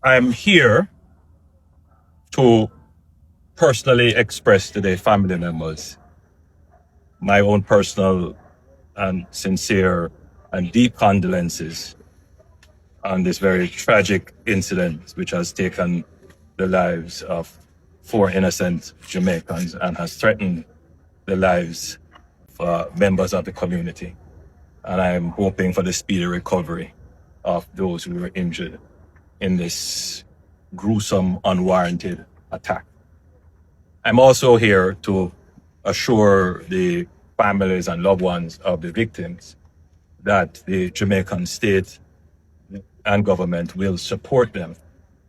I'm here to personally express to the family members my own personal and sincere and deep condolences on this very tragic incident which has taken the lives of 4 innocent Jamaicans and has threatened the lives of members of the community. And I'm hoping for the speedy recovery of those who were injured in this gruesome, unwarranted attack. I'm also here to assure the families and loved ones of the victims that the Jamaican state and government will support them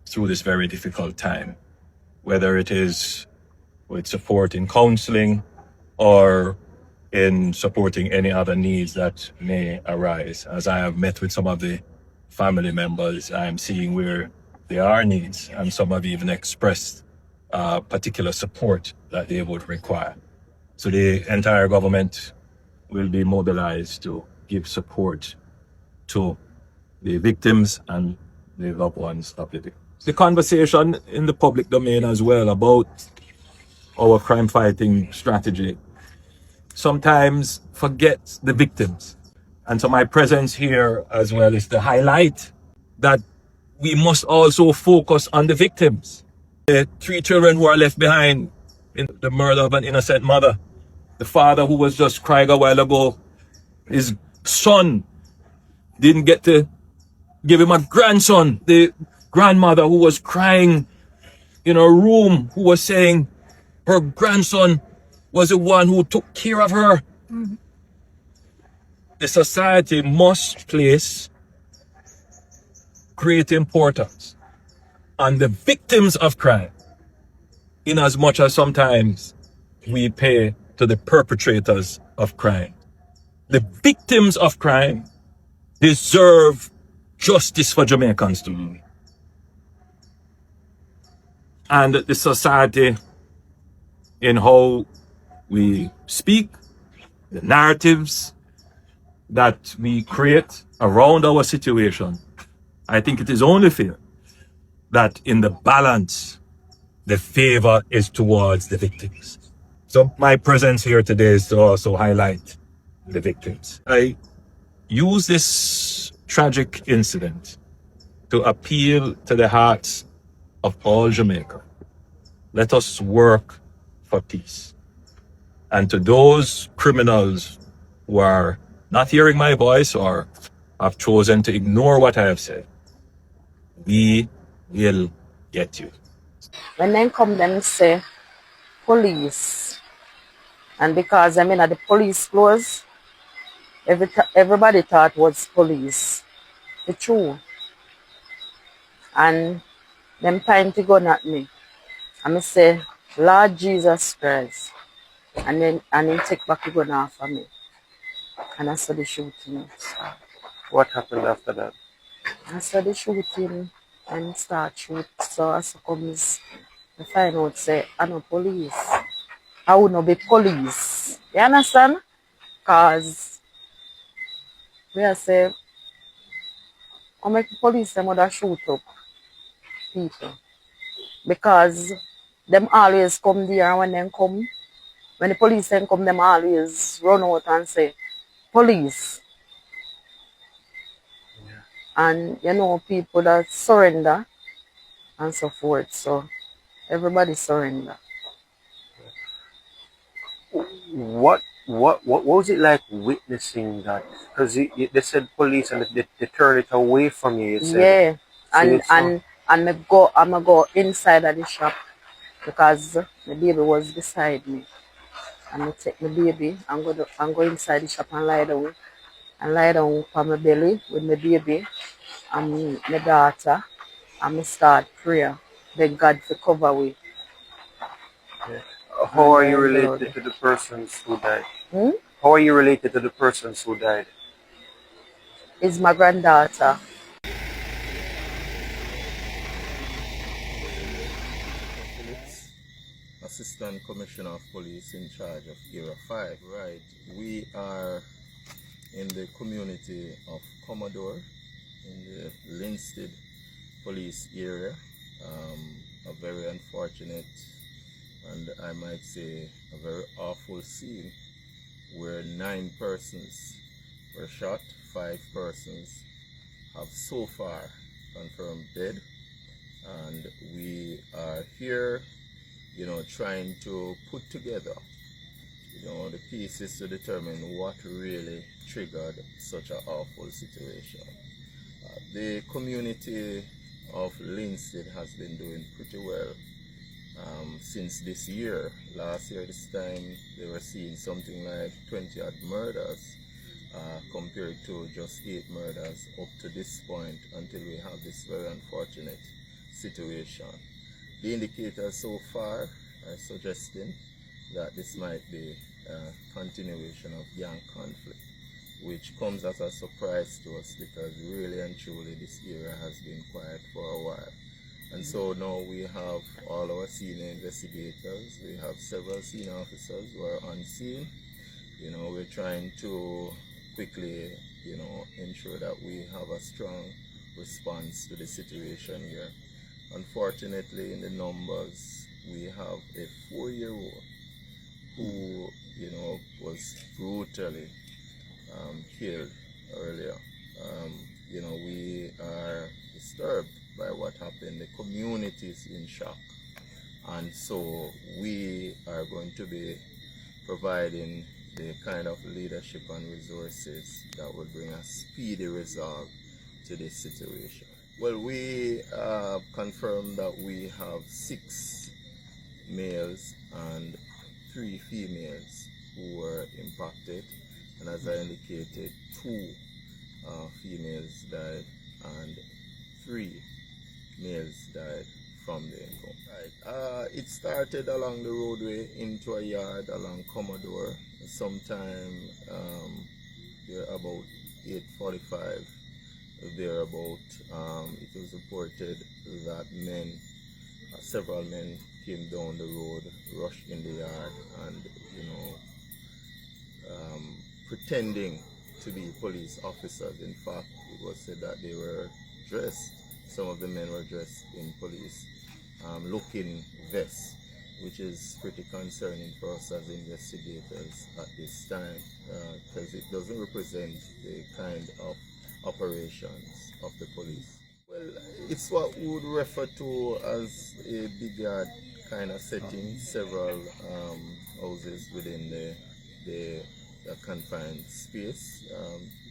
through this very difficult time, whether it is with support in counseling or in supporting any other needs that may arise. As I have met with some of the family members, I am seeing where there are needs, and some have even expressed particular support that they would require. So the entire government will be mobilized to give support to the victims and the loved ones of the victims. The conversation in the public domain as well about our crime fighting strategy sometimes forgets the victims. And so my presence here as well is to highlight that we must also focus on the victims. The 3 children who are left behind in the murder of an innocent mother. The father who was just crying a while ago, his son didn't get to give him a grandson. The grandmother who was crying in her room, who was saying her grandson was the one who took care of her. Mm-hmm. The society must place great importance on the victims of crime, in as much as sometimes we pay to the perpetrators of crime. The victims of crime deserve justice for Jamaicans to do. And the society, in how we speak, the narratives that we create around our situation, I think it is only fair that in the balance, the favor is towards the victims. So my presence here today is to also highlight the victims. I use this tragic incident to appeal to the hearts of all Jamaica. Let us work for peace. And to those criminals who are not hearing my voice or have chosen to ignore what I have said, we will get you. When they come, them say police, and because I mean at the police clothes, everybody thought was police. The true, and them time to gun at me, and me say, Lord Jesus Christ, and then take back the gun off of me, and I saw the shooting. What happened after that? I saw the shooting and start shoot. So as comes, I find out say I'm no police. I would not be police. You understand? Cause we are say, I make the police them would shoot up people. Because them always come there, and when them come, when the police then come, them always run out and say, police. Yeah. And you know, people that surrender and so forth. So everybody surrender. What was it like witnessing that? Because they said police and they turned it away from you. You said, yeah, so and I'm go inside of the shop because the baby was beside me, and I take the baby and go inside the shop and lie down on my belly with my baby and my daughter, and I start prayer, beg God to cover me. Yeah. How are you related to the persons who died? How are you related to the persons who died? It's my granddaughter. Assistant Commissioner of Police in charge of Area 5. Right, we are in the community of Commodore in the Linstead police area. A very unfortunate and I might say a very awful scene where 9 persons were shot, 5 persons have so far confirmed dead, and we are here, trying to put together, the pieces to determine what really triggered such an awful situation. The community of Linstead has been doing pretty well since this year. Last year, this time, they were seeing something like 20-odd murders compared to just 8 murders up to this point until we have this very unfortunate situation. The indicators so far are suggesting that this might be a continuation of gang conflict, which comes as a surprise to us because really and truly this area has been quiet for a while. And so now we have all our senior investigators, we have several senior officers who are on scene. We're trying to quickly, ensure that we have a strong response to the situation here. Unfortunately, in the numbers, we have a 4-year-old who, was brutally killed earlier. We are disturbed by what happened. The community is in shock. And so we are going to be providing the kind of leadership and resources that will bring a speedy resolve to this situation. Well, we confirmed that we have 6 males and 3 females who were impacted, and as I indicated, 2 females died and 3 males died from the encounter. It started along the roadway into a yard along Commodore. Sometime there about 8:45 thereabout. It was reported that several men came down the road, rushed in the yard, and pretending to be police officers. In fact, it was said that they were dressed. Some of the men were dressed in police looking vests, which is pretty concerning for us as investigators at this time, because it doesn't represent the kind of operations of the police. Well, it's what we would refer to as a big yard kind of setting, several houses within the confined space.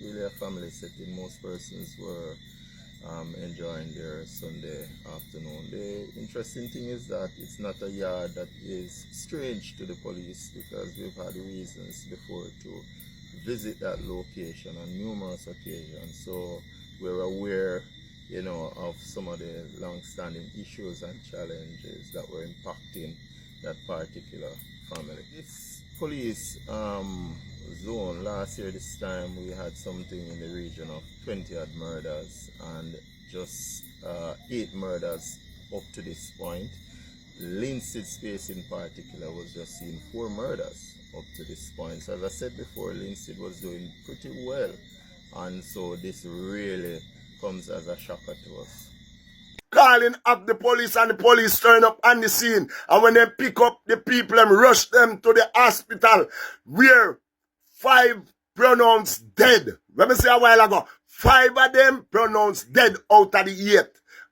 Really a family setting. Most persons were enjoying their Sunday afternoon. The interesting thing is that it's not a yard that is strange to the police, because we've had reasons before to visit that location on numerous occasions. So we're aware, of some of the long-standing issues and challenges that were impacting that particular family. This police zone, last year this time we had something in the region of 20-odd murders, and just 8 murders up to this point. Linstead space in particular was just seeing 4 murders up to this point. So as I said before, Linstead was doing pretty well, and so this really comes as a shocker to us. Calling up the police, and the police turn up on the scene, and when they pick up the people and rush them to the hospital where 5 pronounced dead. Let me say a while ago, 5 of them pronounced dead out of the 8,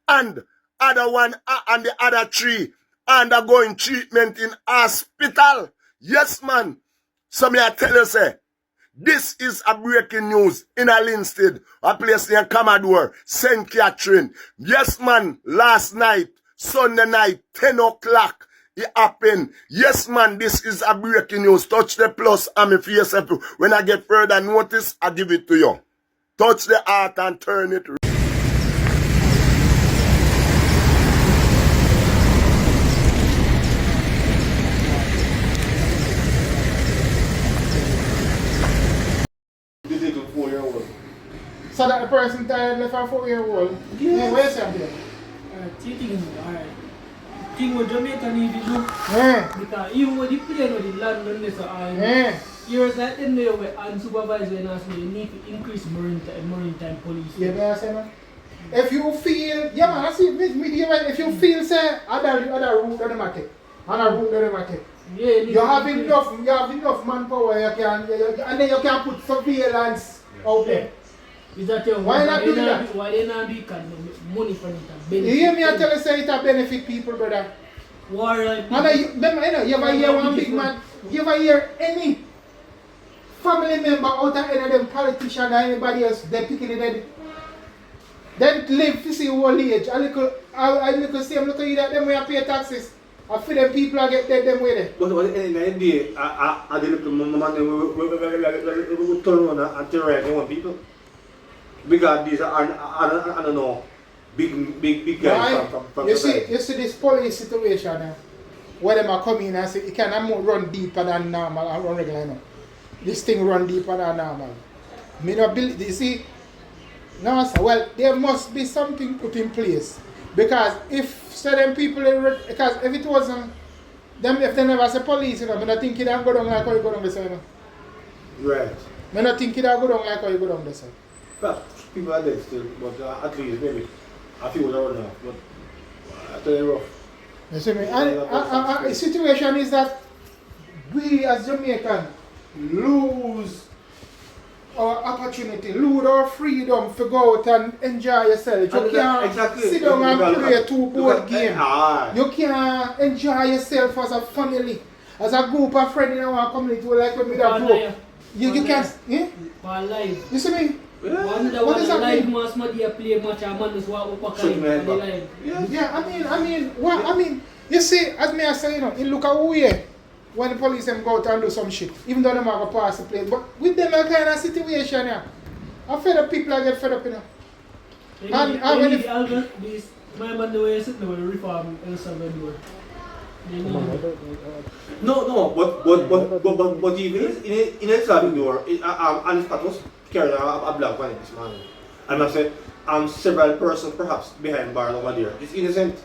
and other one and the other 3 undergoing treatment in hospital. Yes, man. So me I tell you, say, this is a breaking news in a Linstead, a place near Commodore, St. Catherine. Yes, man, last night, Sunday night, 10 o'clock, it happened. Yes, man, this is a breaking news. Touch the plus on my face. When I get further notice, I give it to you. Touch the heart and turn it. So that the person died left a 4-year-old. Yeah, where's that there? Two things, alright. Thing with Jamaica need to do. Yeah. Because even with the plane or the land on this, years like them there were unsupervised and also you need to increase maritime police. Yeah, but I say, man. If you feel, yeah man, I see if you feel say other route than the take, another route than the take. Yeah, You have enough manpower and then you can put surveillance out there. Is that your Why not do that? Why they not do it? Money from it. You hear me? I tell you say it a benefit people, brother. War like You ever hear one big man? You ever hear any family member out of any of them politicians or anybody else, they picking it then live to see old age. I look see look at that them way I pay taxes. I feel them people I get dead them way there. But in the day, I did the man we turn around and terrorize one people. Because these are I don't know big guys from you see this police situation where them are coming and say it cannot run deeper than normal and run regular now. This thing run deeper than normal. Me not believe you see. No sir, well there must be something put in place. Because if certain people because if it wasn't them if they never say police, I don't think it go down like how you go down the side. Right. I don't think it go down like how you go down the side. Well, people are dead still, but at least maybe a few are running off, but I tell you rough. You see me? And the situation is that we as Jamaicans lose our opportunity, lose our freedom to go out and enjoy yourself. You can't sit down and play two board games. You can't enjoy yourself as a family, as a group of friends in our community like when we have group. You can't, yeah? You see me? Yeah. What is that live mass media play much and man is what kind of live. Yeah, I mean, you see, as me I say, you know, it look away when the police them go out and do some shit, even though they might go pass the place. But with them kind of situation, yeah, I fed up people, I get fed up, you know. My man the way sitting with the reform El Salvador. No, but even in El Salvador, and that was carrying a black man this morning. And I said, several persons perhaps behind bar over there. It's innocent.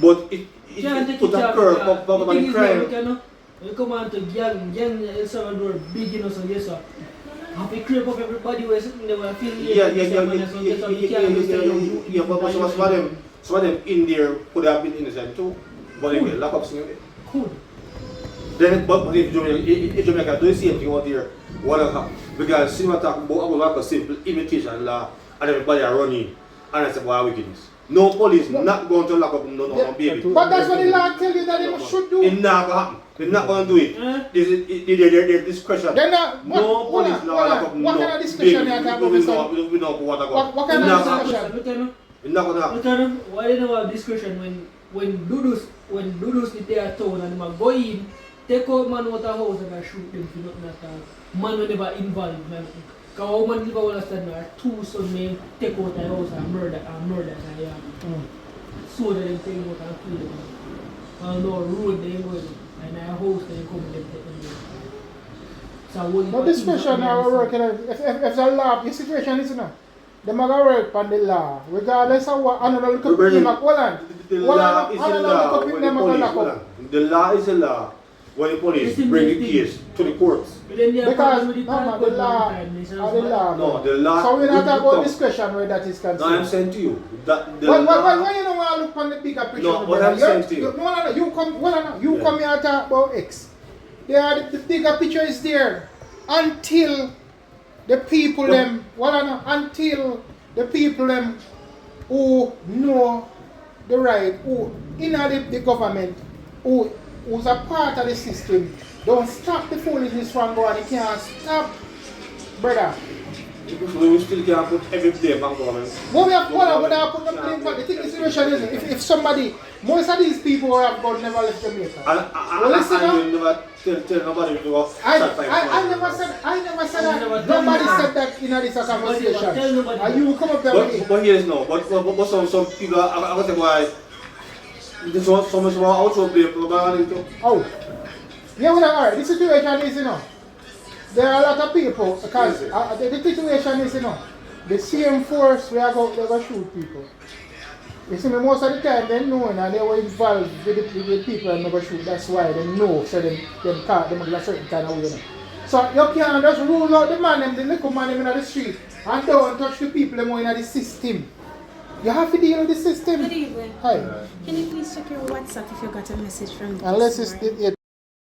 But it put a curve up the crime. You come on to gang El Salvador, big, you know, so yes, sir. Have to creep up everybody who is sitting there with affiliated. Yeah, but some of them in there could have been innocent too. But they get locked up soon. Cool. Then, but if Jamaica do the same thing out there, what will happen? Because cinema talk about a simple imitation law and everybody are running. And I said, why wickedness? No police not going to lock up no baby. But that's what the law tell you that they should do. It's not going to happen. They're not going to do it. Their discretion. No police law lock up what kind of discretion you are talking about? We know what kind of discretion? It's not going to happen. Why do you know about discretion when Dudus is there town and they go in, take out man out of the house and shoot them for nothing at all. Man will never involved. Because man never understand that two sons may take out the house and murder so that they take out and kill them. And no road they go and a house they come and take them. So no discretion now working. If the law, the situation is enough. They might work on the law, regardless of what another look at him at Holland. The law is the law when the police. The law is the law when the police bring the case to the courts. Because the law. No, the law. So we're not talking about discretion where that is concerned. No, I'm saying to you that the well, law. why you don't want to look on the bigger picture? No, what I'm saying to you. No, you come here and talk about X. The bigger picture is there until the people them, until the people them who know the right, who in the government, who's a part of the system, don't stop the foolishness from going. You can't stop, brother. We still can't put every blame on government. But we have put the blame on the thing. The situation is if somebody, most of these people who have gone never left Jamaica. And you never tell nobody to go. I never said that. Nobody said that in this conversation. And you come up there with it. But here's no. But some people are going to say why. This one, so much more also blame for the Oh. Yeah, well, alright. The situation is, there are a lot of people because the situation is, the same force we are going to shoot people. You see, most of the time they know and they were involved with the people and never shoot. That's why they know, so them caught them in a certain kind of way. So you can't just rule out the man, the little man in the street And don't touch the people more in the system. You have to deal with the system. Good evening. Hi. Can you please check your WhatsApp if you got a message from this Unless morning? it's